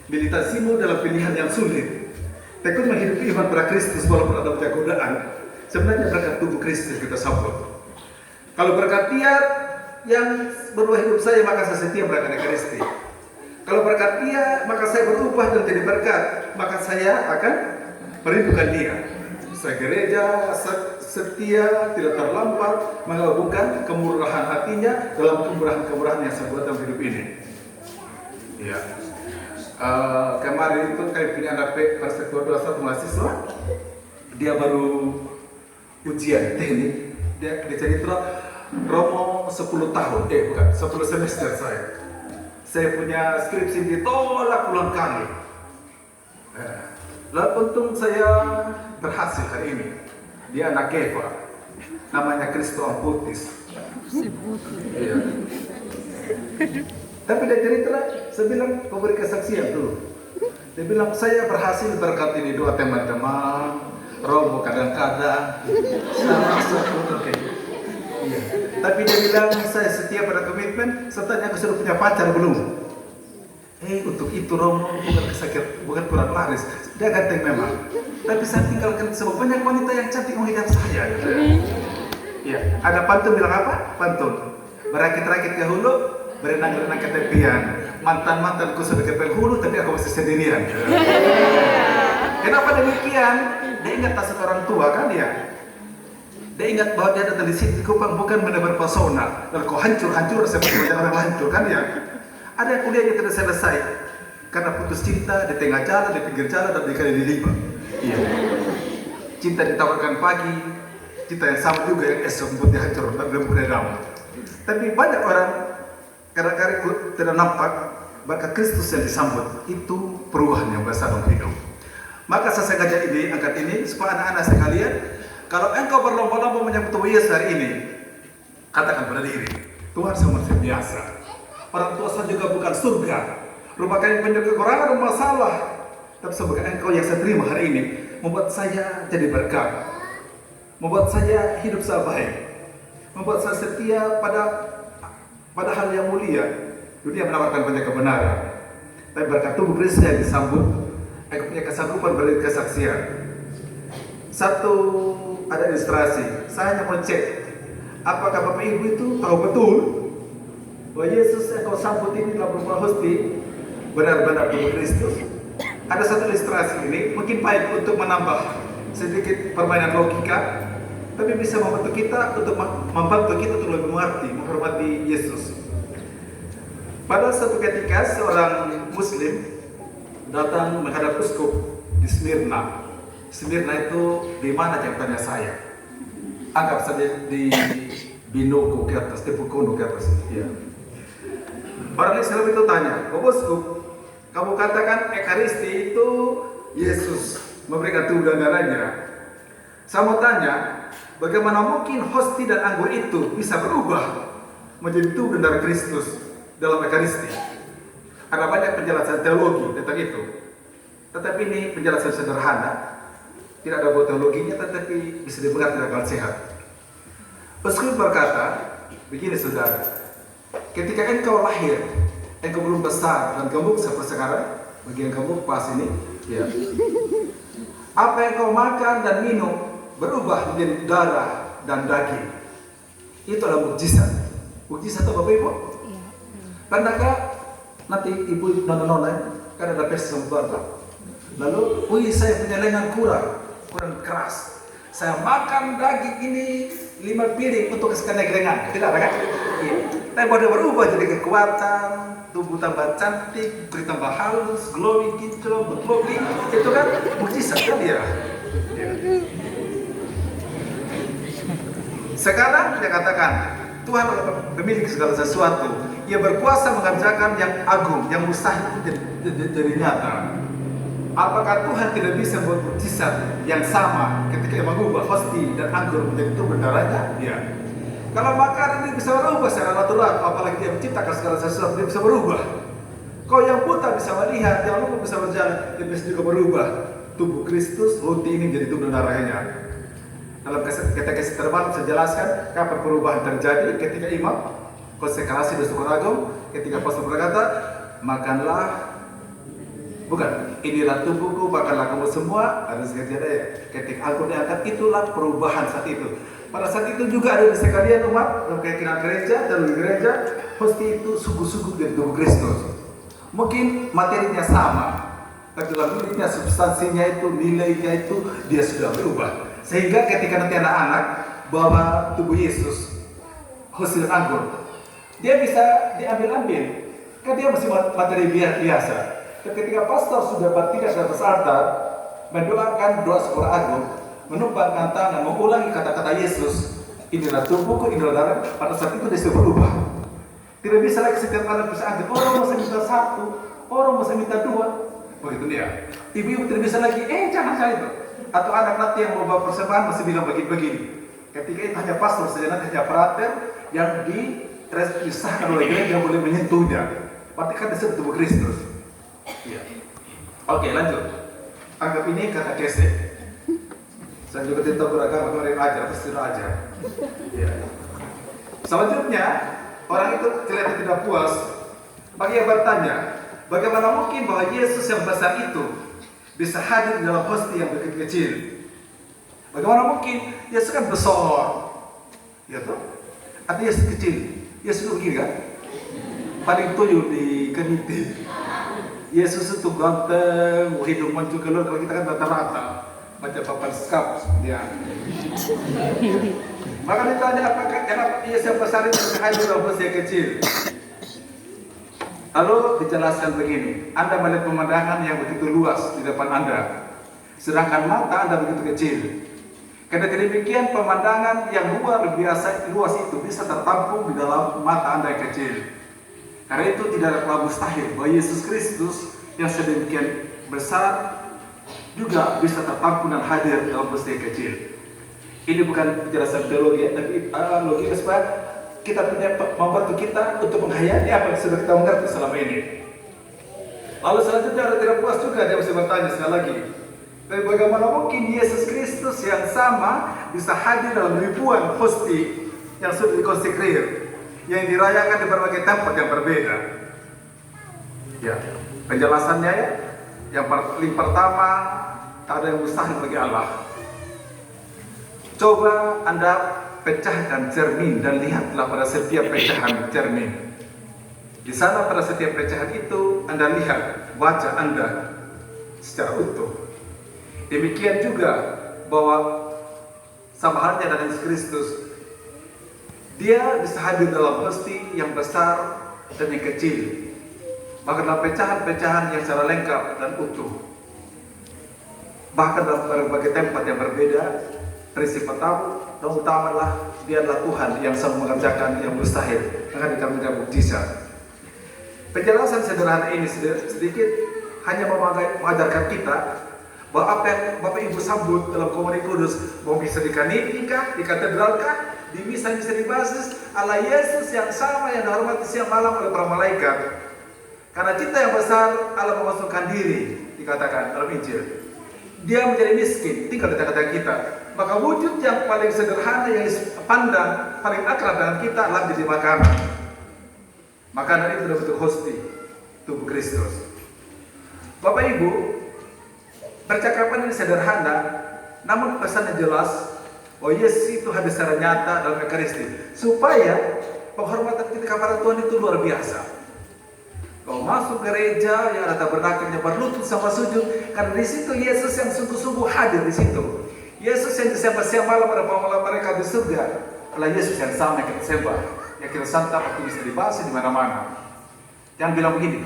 Militansimu dalam pilihan yang sulit. Tekun menghidupi iman pada Kristus walaupun ada banyak godaan. Sebenarnya berkat tubuh Kristus kita sambut. Kalau berkat Dia yang berubah hidup saya, maka saya setia berkat Kristus. Kalau berkat Dia, maka saya berubah dan jadi berkat. Maka saya akan merindukan Dia. Saya gereja, setia, tidak terlambat, mengagungkan kemurahan hatinya dalam kemurahan-kemurahan yang saya buat dalam hidup ini. Ya. Kemarin itu kami punya anak persekutuan 21 mahasiswa, dia baru ujian teknik, dia cerita Romo 10 tahun, bukan 10 semester saya punya skripsi ditolak ulang kali. Lalu untung saya berhasil hari ini. Dia anak Eva, namanya Kristo Amputis. Iya. Tapi dia cerita, saya bilang, kau beri kesaksian dulu. Dia bilang, saya berhasil berkat ini dua teman-teman, Romo kadang-kadang, oke. Iya. Tapi dia bilang, saya setia pada komitmen, serta aku sudah punya pacar belum? Untuk itu Romo bukan kurang laris, dia ganteng memang. Tapi saya tinggalkan sebab banyak wanita yang cantik menghidang saya. Iya. Ada pantun bilang apa? Pantun. Berakit-rakit ke hulu, berenang-renang ke tepian. Mantan-mantanku sudah ke penghulu, tapi aku masih sendirian. Kenapa demikian? Dia ingat tasat orang tua kan dia. Dia ingat bahwa dia datang di sini Kupang bukan benar-benar pesona. Lalu kau hancur-hancur seperti orang hancur kan dia. Ada yang kuliahnya tidak selesai karena putus cinta di tengah jalan, di pinggir jalan, dan dikali di lima. Iya. Cinta ditawarkan pagi, cinta yang sama juga yang esok membuat dia hancur dan remuk-remuk. Tapi banyak orang kadang-kadang tidak nampak berkat Kristus yang disambut, itu perubahan yang besar dalam hidup. Maka saya sengaja angkat ini supaya anak-anak sekalian, kalau engkau berlomba-lomba menyambut Tuhan Yesus hari ini, katakan pada diri, Tuhan saya manusia biasa. Orang tua saya juga bukan surga. Rumah kami punya kekurangan dan masalah. Tapi sebagai engkau yang saya terima hari ini, membuat saya jadi berkat, membuat saya hidup saya baik, membuat saya setia pada hal yang mulia. Dunia menawarkan banyak kebenaran, tapi berkat tubuh Kristus yang disambut, aku punya kesanggupan beri kesaksian. Satu, ada ilustrasi. Saya hanya mau cek, apakah Bapak Ibu itu tahu betul bahwa Yesus yang kau sambut ini dalam rumah hosti benar-benar tubuh Kristus. Ada satu ilustrasi ini mungkin baik untuk menambah sedikit permainan logika, tapi bisa membantu kita untuk lebih mengerti, menghormati Yesus. Pada suatu ketika seorang Muslim datang menghadap uskup di Smyrna. Smyrna itu di mana jabatannya saya? Anggap saja di Binoku ke atas, di Pukono ke atas. Ya. Orang Islam itu tanya, uskup, kamu katakan Ekaristi itu Yesus memberikan tubuh dan darahnya. Saya mau tanya, bagaimana mungkin hosti dan anggur itu bisa berubah menjadi tubuh dan darah Kristus dalam Ekaristi? Ada banyak penjelasan teologi tentang itu. Tetapi ini penjelasan sederhana, tidak ada buat teologinya, tetapi bisa dimengerti dengan akal sehat. Uskup berkata, begini saudara, ketika engkau lahir, engkau belum besar dan gemuk seperti sekarang, bagian gemuk pas ini, ya. Apa yang kau makan dan minum berubah menjadi darah dan daging. Itu adalah mukjizat. Mukjizat itu Bapak Ibu. Tandakah nanti ibu nona-nona kan ada pesta sama lalu, saya punya lengan kurang keras. Saya makan daging ini 5 piring untuk kesekian naik lengan. Tidak ada kan? Iya. Tapi pada berubah jadi kekuatan, tubuh tambah cantik, kulit tambah halus, glowing gitu, glowing. Itu kan mukjizat kan ya. Sekarang dia katakan, Tuhan adalah pemilik segala sesuatu. Ia berkuasa mengerjakan yang agung, yang mustahil jadi nyata. Apakah Tuhan tidak bisa membuat mukjizat yang sama ketika mengubah hosti dan anggur menjadi tubuh darahnya? Ya. Kalau makanan ini bisa berubah secara natural, apalagi dia menciptakan segala sesuatu, dia bisa berubah. Kalau yang buta bisa melihat, yang lumpuh bisa berjalan, dia bisa juga berubah. Tubuh Kristus, roti ini menjadi tubuh dan darahnya. Dalam katekesi terbaru saya jelaskan kapan perubahan terjadi ketika imam konsekrasi dan syukur agung, ketika pastor berkata, makanlah Bukan, inilah tubuhku, makanlah kamu semua. Ada sekalian, ketika aku diangkat, itulah perubahan saat itu. Pada saat itu juga ada sekalian umat dalam keyakinan gereja, dalam gereja, hosti itu sungguh-sungguh dari tubuh Kristus. Mungkin materinya sama, tapi dalam dirinya, substansinya itu, nilainya itu, dia sudah berubah. Sehingga ketika nanti anak-anak bawa tubuh Yesus, hosti anggur, dia bisa diambil-ambil, kan dia masih materi biasa. Ketika pastor sudah bertindak di atas altar, mendoakan doa syukur agung, menumpangkan tangan, mengulangi kata-kata Yesus, inilah tubuhku, inilah darah, pada saat itu dia sudah berubah. Tidak bisa lagi setiap kali bisa angkat, orang masih minta satu, orang masih minta dua, begitu dia. Ibu-ibu tidak bisa lagi, jangan saya itu. Atau anak nanti yang mau bawa persembahan masih bilang begini. Ketika itu hanya pastor saja, nanti hanya prater yang disahkan oleh gereja yang boleh menyentuhnya. Berarti kan disebut tubuh Kristus. Ya. Oke, lanjut. Anggap ini kata kese. Saya juga tidak beragama, kemarin ajar, pasti ajar. Ya. Selanjutnya, orang itu kelihatan tidak puas. Bagi yang bertanya, bagaimana mungkin bahwa Yesus yang besar itu bisa hadir dalam hosti yang begitu kecil? Bagaimana mungkin? Yesus kan besar, ya toh? Artinya Yesus kecil. Yesus begini kan? Paling tuyul di keniti. Yesus itu ganteng, hidung mancung keluar. Kalau kita kan rata-rata, macam papan skap dia. Maka ditanya apakah kenapa Yesus yang besar itu hadir dalam hosti yang kecil? Lalu dijelaskan begini, Anda melihat pemandangan yang begitu luas di depan Anda, sedangkan mata Anda begitu kecil. Karena demikian pemandangan yang luar biasa luas itu bisa tertampung di dalam mata Anda yang kecil. Karena itu tidaklah mustahil bahwa Yesus Kristus yang sedemikian besar juga bisa tertampung dan hadir dalam hosti yang kecil. Ini bukan penjelasan teologi, tapi logika supaya kita punya membantu kita untuk menghayati apa yang sudah kita mengerti selama ini. Lalu selanjutnya ada tidak puas juga, dia masih bertanya sekali lagi. Tapi bagaimana mungkin Yesus Kristus yang sama bisa hadir dalam ribuan hosti yang sudah dikonsekrir, yang dirayakan di berbagai tempat yang berbeda? Ya, penjelasannya ya, yang paling pertama, tak ada yang mustahil bagi Allah. Coba Anda pecahkan cermin dan lihatlah pada setiap pecahan cermin. Di sana pada setiap pecahan itu Anda lihat wajah Anda secara utuh. Demikian juga bahwa sama halnya dengan Yesus Kristus, Dia bisa hadir dalam hosti yang besar dan yang kecil. Bahkan dalam pecahan-pecahan yang secara lengkap dan utuh. Bahkan dalam berbagai tempat yang berbeda. Prinsip pertama dan utamalah Dia adalah Tuhan yang selalu mengerjakan yang mustahil dengan dikatakan mukjizat. Penjelasan sederhana ini sedikit hanya mengajarkan kita bahwa apa yang Bapak Ibu sambut dalam Komuni Kudus, mau bisa di kaniti kah, di katedral kah, di misa dibahas Allah Yesus yang sama yang dihormati siang malam oleh para malaikat. Karena cinta yang besar Allah memasukkan diri, dikatakan dalam Injil. Dia menjadi miskin, tinggal di tengah-tengah kita. Maka wujud yang paling sederhana yang pandang, paling akrab dengan kita adalah jadi makanan. Makanan itu bentuk hosti tubuh Kristus. Bapak Ibu, percakapan ini sederhana, namun pesannya jelas bahwa Yesus itu hadir secara nyata dalam Ekaristi, supaya penghormatan kita kepada Tuhan itu luar biasa. Kau masuk gereja yang ada tabernakelnya berlutut sama sujud, karena di situ Yesus yang sungguh-sungguh hadir di situ. Yesus yang disembah siang malam pada malam mereka di surga adalah Yesus yang sama yang kita sembah, yang kita santap waktu bisa dibahas di mana-mana. Jangan bilang begini,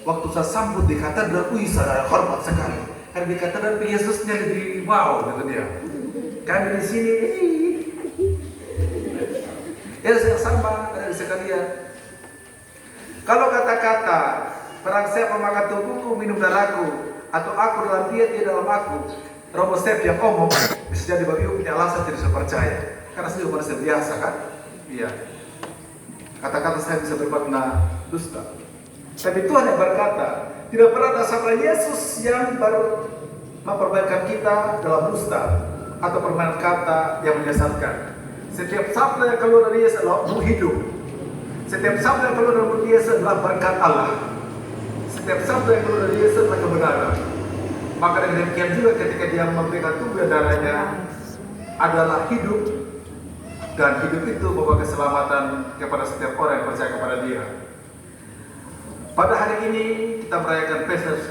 waktu saya sambut di katedral, saya hormat sekali. Karena di katedral Yesusnya lebih wow, kata dia. Kami di sini, Yesus yang sama ada di sekalian. Kalau kata-kata barang siapa makan tubuhku, minum darahku, atau aku dalam dia dalam aku, Romo Step yang omong, bisa jadi bagi punya alasan tidak bisa percaya. Karena saya manusia biasa kan? Iya. Kata-kata saya bisa bermakna dusta. Tapi Tuhan yang berkata, tidak pernah ada sabda Yesus yang memperbaikkan kita dalam dusta atau permainan kata yang menyesatkan. Setiap sabda yang keluar dari Yesus adalah hidup. Setiap sabda yang keluar dari Yesus adalah berkat Allah. Setiap sabda yang keluar dari Yesus adalah kebenaran. Maka dengan demikian juga ketika dia memberikan tubuh dan darahnya adalah hidup, dan hidup itu membawa keselamatan kepada setiap orang yang percaya kepada dia. Pada hari ini kita merayakan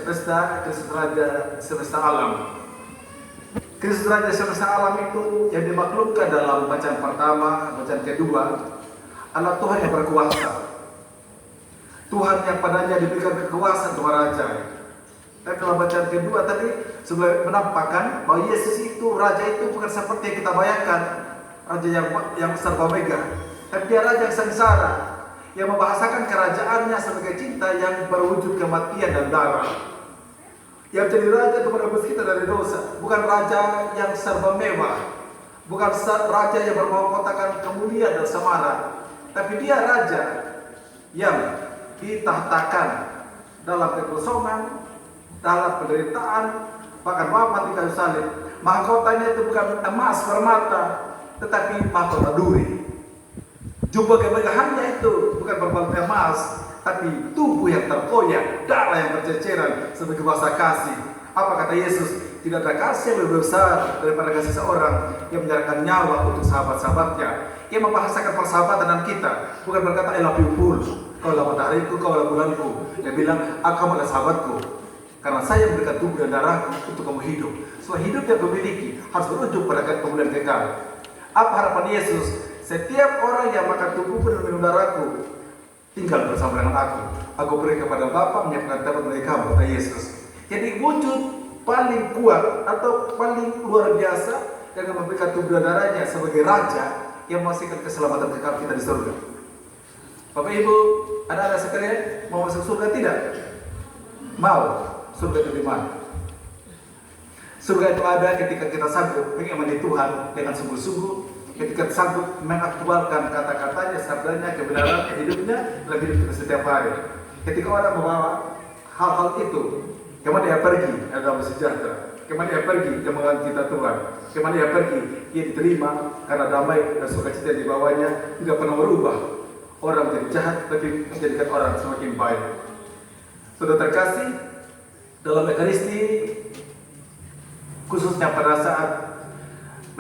pesta Kristus Raja semesta alam. Kristus Raja semesta alam itu yang dimaklumkan dalam bacaan pertama, bacaan kedua adalah Tuhan yang berkuasa. Tuhan yang padanya diberikan kekuasaan kepada raja. Dan dalam bacaan kedua tadi sudah menampakkan bahwa Yesus itu, raja itu bukan seperti yang kita bayangkan, raja yang serba mega, tapi dia raja yang sengsara, yang membahasakan kerajaannya sebagai cinta yang berwujud kematian dan darah. Yang jadi raja itu menebus kita dari dosa, bukan raja yang serba mewah, bukan raja yang bermahkotakan kemuliaan dan semarak, tapi dia raja yang ditahtakan dalam kekosongan, dalam penderitaan, bahkan wafat di kayu salib. Mahkotanya itu bukan emas permata, tetapi mahkota duri. Jubah kemegahannya itu bukan berbalut emas, tapi tubuh yang terkoyak, darah yang berceceran sebagai bahasa kasih. Apa kata Yesus? Tidak ada kasih yang lebih besar daripada kasih seorang yang menyerahkan nyawa untuk sahabat-sahabatnya. Ia membahasakan persahabatan dengan kita, bukan berkata I love you full, kau adalah matahariku, kau adalah bulanku. Dia bilang, kamu adalah sahabatku, karena saya memberikan tubuh dan darah untuk kamu hidup. Soal hidup yang kau miliki harus berujung pada kemuliaan kekal. Apa harapan Yesus? Setiap orang yang makan tubuhku dan minum darahku tinggal bersama dengan aku. Aku beri kepada Bapa menyiapkan tempat bagi kamu, kata Yesus. Jadi wujud paling kuat atau paling luar biasa dengan memberikan tubuh dan darahnya sebagai raja yang memastikan keselamatan kekal kita di surga. Bapak Ibu, anak-anak sekalian, mau masuk surga tidak? Mau. Surga itu di mana? Surga itu ada ketika kita sanggup mengimani Tuhan dengan sungguh-sungguh, ketika sanggup mengaktualkan kata-katanya, sabdanya, kebenaran, hidupnya dalam hidup kita setiap hari. Ketika orang membawa hal-hal itu, kemana dia pergi? Ada damai sejahtera. Kemana dia pergi? Dia mengenal kita Tuhan. Kemana dia pergi? Dia diterima karena damai dan sukacita di bawahnya tidak pernah berubah. Orang menjadi jahat, tapi menjadikan orang semakin baik. Sudah terkasih, dalam Ekaristi, khususnya pada saat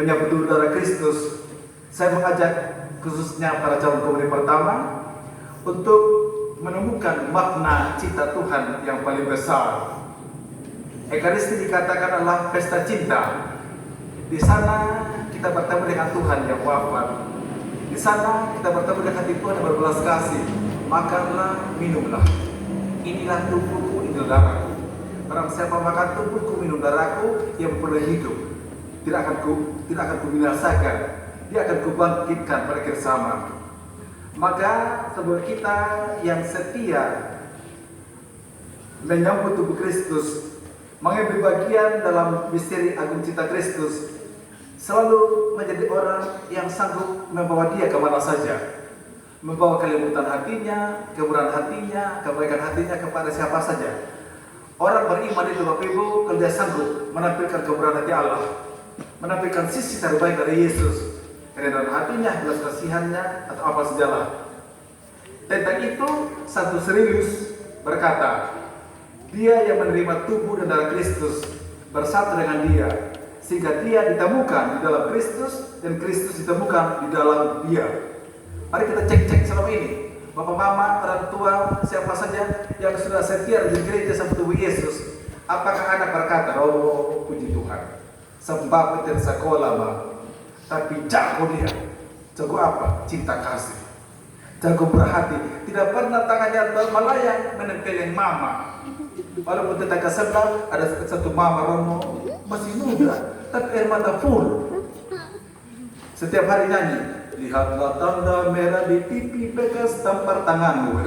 menyambut darah Kristus, saya mengajak khususnya para calon komuni pertama untuk menemukan makna cinta Tuhan yang paling besar. Ekaristi dikatakan adalah pesta cinta. Di sana kita bertemu dengan Tuhan yang wafat. Di sana kita bertemu dengan hati Tuhan yang berbelas kasih. Makanlah, minumlah. Inilah tubuhku, inilah darahku. Barang siapa makan tubuhku, minum darahku, yang memperoleh hidup, tidak akan kubinasakan. Dia akan kubangkitkan pada akhir zaman. Maka sebagai kita yang setia menyambut tubuh Kristus, mengambil bagian dalam misteri agung cinta Kristus, selalu menjadi orang yang sanggup membawa dia kemana saja, membawa kelembutan hatinya, kemurahan hatinya, kebaikan hatinya kepada siapa saja. Orang beriman itu Bapak Ibu, kalau dia sanggup menampilkan kemurahan hati Allah, menampilkan sisi terbaik dari Yesus, kerendahan hatinya, belas kasihannya, atau apa sajalah. Tentang itu, Santo Cyrillus berkata, dia yang menerima tubuh dan darah Kristus bersatu dengan dia, sehingga dia ditemukan di dalam Kristus dan Kristus ditemukan di dalam dia. Mari kita cek-cek selama ini, Bapak Mama, orang tua, siapa saja yang sudah setia di gereja sama tubuh Yesus. Apakah anak berkata, oh puji Tuhan, sembah petir sekolah mah, tapi jago dia. Jago apa? Cinta kasih. Jago berhati. Tidak pernah tangannya melayang menempelin mama. Walaupun tetangga sebelah ada satu mama Romo masih muda, tapi air mata full. Setiap hari nyanyi, lihatlah tanda merah di pipi bekas tampar tanganmu.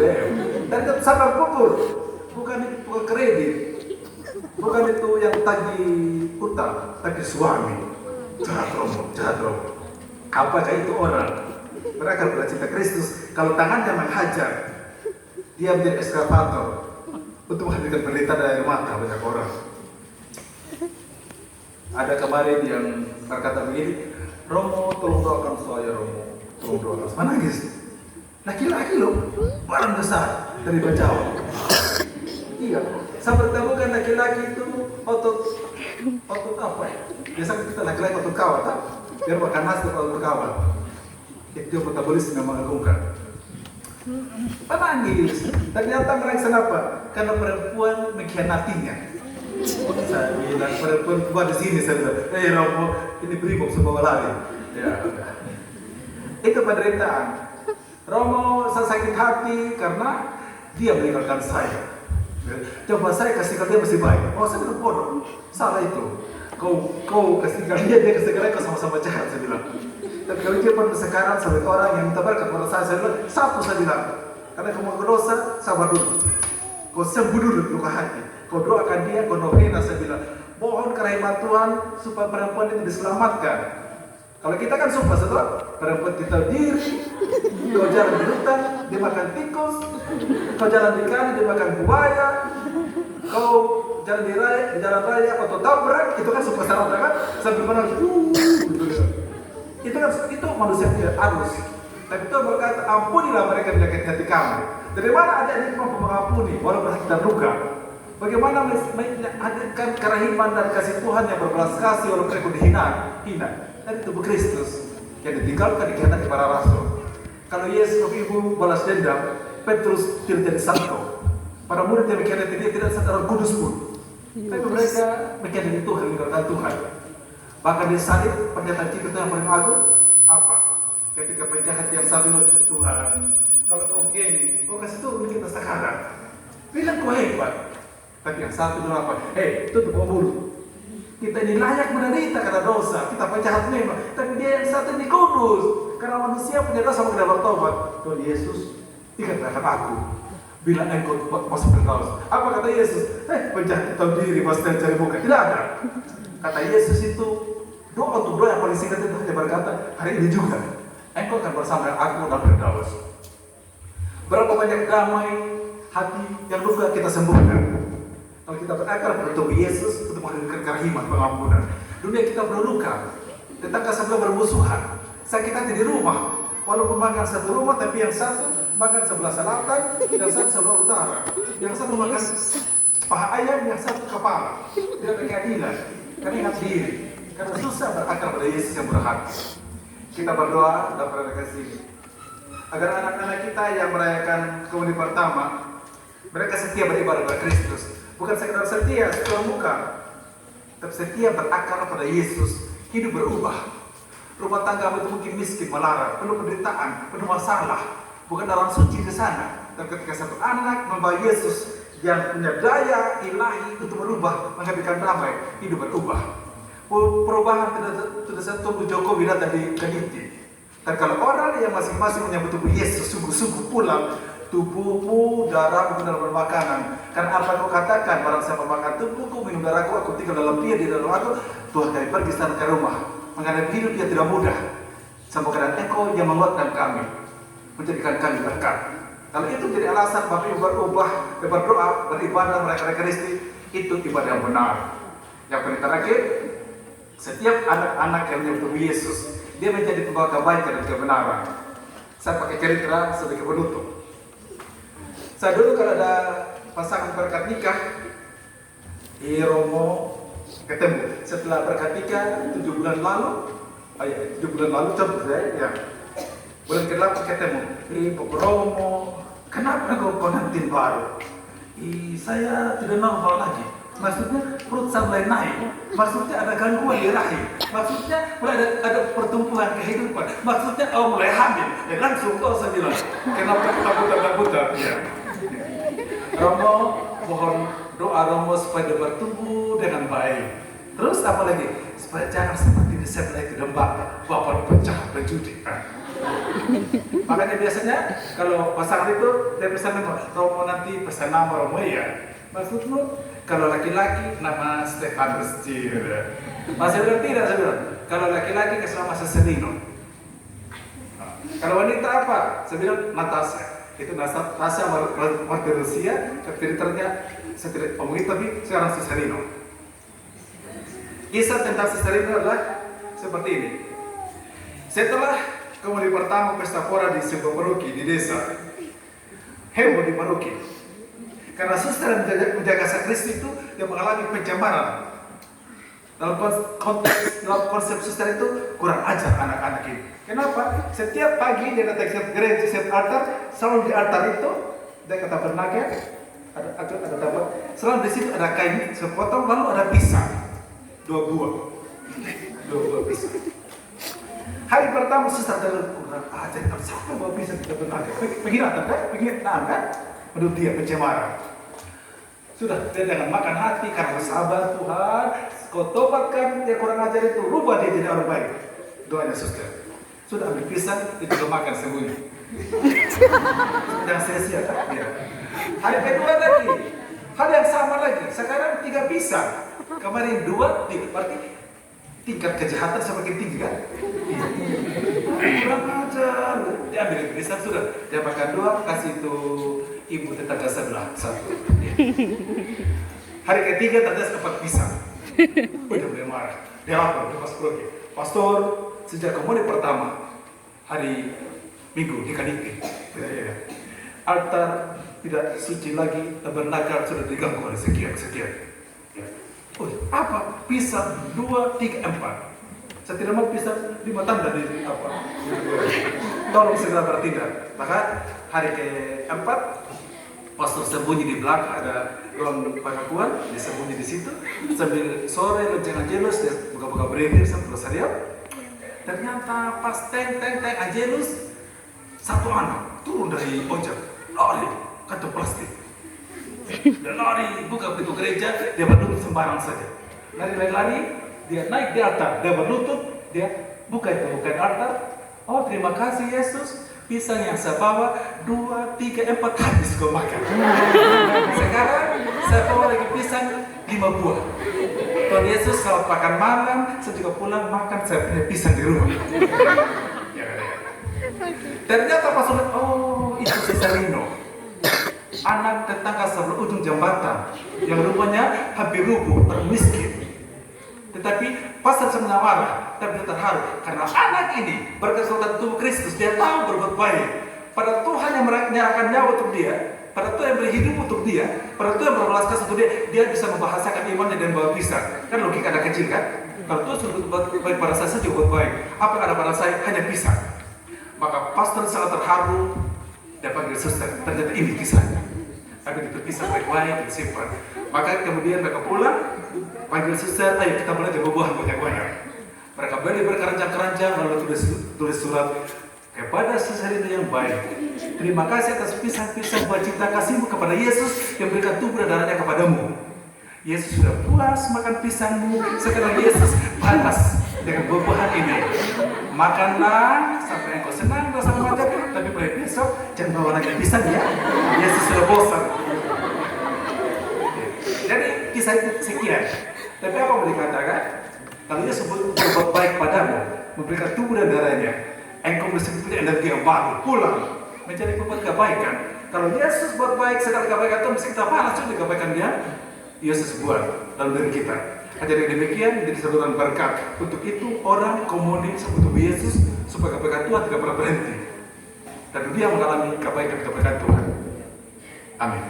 Dan itu sadar pukul, bukan itu tukang kredit, bukan itu yang tagih utang, tapi suami. Jahat Romo, jahat Romo. Apakah itu orang? Mereka adalah cinta Kristus. Kalau tangannya menghajar, dia menjadi eskavator untuk menghadirkan penderitaan dari mata banyak orang. Ada kemarin yang berkata begini, Romo tolong doakan saya Romo, tolong doakan. Menangis. Laki-laki loh, barang besar dari Jawa. Iya, saya bertemukan laki-laki itu otot apa ya? Biasanya kita laki-laki otot kawat, tak? Biar makan nasi otot kawat. Itu metabolisme yang mengagumkan. Menangis. Ternyata mereka kenapa? Karena perempuan mengkhianatinya. Saya bilang perempuan tua di sini, saya bilang, Romo, ini brimob semua lari. Ya, itu penderitaan. Romo, saya sakit hati karena dia meninggalkan saya. Coba saya kasihkan dia masih baik. Oh, saya bilang bodoh. Salah itu. Kau kasihkan dia kasihkan kau sama-sama jahat, saya bilang. Tapi kalau dia pun sekarang sampai orang yang minta berkat kepada saya bilang, satu saya bilang, karena kamu berdosa, sabar dulu. Kau sembuh dulu luka hati. Kau doakan dia, kau novena, saya bilang. Mohon kerahiman Tuhan supaya perempuan itu diselamatkan. Kalau kita kan sumpah setelah perempuan kita diri, kau jalan di hutan, dia makan tikus, kau jalan di kanan, dia makan buaya, kau jalan di jalan raya, kau tabrak, itu kan sumpah syarat kan? Sambil menangis, itu manusia tidak arus. Tapi Tuhan berkata, ampunilah mereka yang menyakiti hati kamu. Dari mana ada ini mampu mengampuni, walaupun hati kita luka? Bagaimana menghadirkan kerahiman dan kasih Tuhan yang berbelas kasih walaupun mereka dihina dari tubuh Kristus yang ditinggalkan dikhianati para rasul. Kalau Yesus ibu balas dendam, Petrus tidak jadi santo. Para murid yang mengkhianati dia tidak sadar kudus pun. Tapi mereka mengkhianati Tuhan, meninggalkan Tuhan. Bahkan di salib pernyataan kita yang paling agung apa? Ketika penjahat yang sambil Tuhan, kalau kau gini, kau kasih turun kita sekarang. Bilang kau hebat. Tapi yang satu itu apa? Tutup mulut. Kita ini layak menderita karena dosa. Kita penjahat memang. Tapi dia yang satu ini kudus. Karena manusia punya dosa mengenai bertobat. Tuhan Yesus, dikatakan aku. Bila engkau masuk ke dalam. Apa kata Yesus? Penjahat tahu diri, pasti cari muka. Tidak ada. Kata Yesus itu, doa untuk doa yang paling singkat itu hanya berkata, hari ini juga. Engkau akan bersama aku dalam berdaus. Berapa banyak damai hati yang luka kita sembuhkan. Kalau kita berakar pada tubuh Yesus untuk menghadirkan kerahiman, pengampunan. Dunia kita berluka, tetangga sebelah bermusuhan, sakit hati di rumah. Walaupun makan satu rumah, tapi yang satu makan sebelah selatan, yang satu sebelah utara, yang satu makan paha ayam, yang satu kepala. Tidak ada keadilan, karena ingat diri, karena susah berakar pada Yesus yang berhati. Kita berdoa dalam perayaan kasih agar anak-anak kita yang merayakan komuni pertama, mereka setia beribadah pada Kristus. Bukan sekedar setia setelah muka, tapi setia berakar pada Yesus, hidup berubah. Rumah tangga itu mungkin miskin, melara, penuh penderitaan, penuh masalah. Bukan orang suci ke sana, tapi ketika satu anak membawa Yesus yang punya daya ilahi untuk merubah, menghadirkan damai, hidup berubah. Perubahan tidak satu tubuh Jokowi datang di Kediti. Tapi kalau orang yang masing-masing menyambut tubuh Yesus, sungguh-sungguh pulang, tubuhmu, darahmu benar bermakanan. Karena apa kau katakan, barang siapa makan tubuhku, minum darahku, aku tinggal dalam dia, di dalam aku, Tuhan kami pergi sana ke rumah. Menghadapi hidup yang tidak mudah. Semoga dan engkau yang menguatkan kami, menjadikan kami berkat. Kalau itu jadi alasan Bapak Ibu berdoa, beribadah, merayakan Kristi, itu ibadah yang benar. Yang paling terakhir, setiap anak-anak yang menyebut Yesus, dia menjadi pembawa kebaikan dan kebenaran. Saya pakai cerita sebagai penutup. Saya dulu kalau ada pasangan berkat nikah, Romo ketemu. Setelah berkat nikah 7 bulan lalu, 7 bulan lalu contoh ya. Bulan ke-8 ketemu. Bapak Romo, kenapa kau pengantin baru? Saya tidak normal lagi. Maksudnya perut saya mulai naik. Maksudnya ada gangguan di rahim. Maksudnya mulai ada pertumbuhan kehidupan. Maksudnya mulai hamil. Ya langsung saya bilang, kenapa kita buta? Ya. Romo, mohon doa Romo supaya dia bertumbuh dengan baik. Terus apa lagi? Supaya jangan seperti di sebelah itu bapak pecah penjudi. Makanya biasanya kalau pasangan itu dia pesan nama Romo, nanti pesan nama Romo ya. Maksudmu kalau laki-laki nama Stefanus Cira. Masih bilang tidak, saya bilang. Kalau laki-laki kasih nama Seselino. Kalau wanita apa? Saya bilang Natasha. Itu Natasha warga Rusia, Twitternya saya tidak omongin tapi sekarang Seselino. Kisah tentang Seselino adalah seperti ini. Setelah komuni pertama pesta pora di sebuah paroki di desa, heboh di paroki. Karena suster yang menjaga sakristi itu yang mengalami pencemaran. Dalam konsep suster itu kurang ajar anak-anak ini. Kenapa? Setiap pagi dia datang ke gereja, setiap altar, selalu di altar itu dia kata bernaga, ada dapat. Selalu di situ ada kain sepotong, lalu ada pisang, 2 buah pisang. Hari pertama suster kurang ajar, siapa bawa pisang kita bernaga? Pergi datang kan? Pergi kan? Menurut dia pencemaran. Sudah, dia jangan makan hati karena sabar Tuhan. Kau tobatkan dia kurang ajar itu, rubah dia jadi orang baik. Doanya suster. Sudah ambil pisang, itu udah makan sembunyi. Jangan sia-sia kan? Ya. Hari kedua lagi, hal yang sama lagi. Sekarang 3 pisang. Kemarin 2, 3. Berarti tingkat kejahatan semakin tinggi kan? Kurang ajar. Dia ambil pisang sudah. Dia makan 2, kasih itu ibu tetangga sebelah 1. Hari ketiga ternyata dapat pisang. Udah mulai marah. Dia lapor ke pastor. Pastor, sejak komuni pertama hari Minggu di Kaniki, altar tidak suci lagi, tabernakel sudah diganggu oleh sekian. Ya. Oh, apa? Pisang 2, 3, 4. Saya tidak mau pisang 5 tanda di apa? Tolong segera bertindak. Maka hari keempat pastor sembunyi di belakang, ada ruang pengakuan, dia sembunyi di situ. Sambil sore lonceng Angelus, dia buka-buka beredar sampai Rosario. Ternyata pas teng Angelus, 1 anak turun dari ojek, lari kantong plastik. Dan lari buka pintu gereja, dia berlutut sembarang saja. Lari, dia naik di altar, dia berlutut, dia buka altar. Oh, terima kasih Yesus. Pisang yang saya bawa 2, 3, 4 habis kau makan. Sekarang saya bawa lagi pisang 5 buah. Tuhan Yesus kalau makan malam, saya juga pulang makan saya punya pisang di rumah. Ternyata pas oh itu si Salino, anak tetangga sebelah ujung jambatan yang rupanya hampir rubuh, termiskin. Tetapi pastor sebenarnya marah, tapi terharu karena anak ini berkesultan tubuh Kristus, dia tahu berbuat baik. Pada Tuhan yang menyerahkan nyawa untuk dia, pada Tuhan yang beri hidup untuk dia, pada Tuhan yang berbelas kasih untuk dia bisa membahasakan imannya dan bawa pisang. Kan logika anak kecil kan? Kalau Tuhan sudah berbuat baik pada saya juga buat baik. Apa yang ada pada saya hanya pisang. Maka pastor sangat terharu, dia panggil suster. Ternyata ini kisahnya. Tapi itu pisang baik-baik disimpan. Maka kemudian mereka pulang, panggil suster, ayo kita belajar buah-buahan banyak-banyak. Mereka beli berkeranjang-keranjang, lalu tulis surat kepada suster itu yang baik. Terima kasih atas pisang-pisang buat cinta kasihmu kepada Yesus yang berikan tubuh dan darahnya kepadamu. Yesus sudah puas makan pisangmu, sekarang Yesus panas dengan buah-buahan ini. Makanlah sampai engkau senang rasa manja, tapi mulai besok jangan bawa lagi pisang ya. Yesus sudah bosan. Jadi kisah itu sekian. Tapi apa boleh dikatakan? Kalau dia berbuat baik padamu, memberikan tubuh dan darahnya, engkau mesti punya energi yang baru, pulang mencari berbuat kebaikan. Kalau Yesus buat baik, segala kebaikan itu mesti kita balas juga kebaikan dia. Yesus buat dalam diri kita. Jadi demikian menjadi saluran berkat. Untuk itu orang komuni untuk Yesus supaya kebaikan Tuhan tidak pernah berhenti. Dan dia mengalami kebaikan Tuhan. Amin.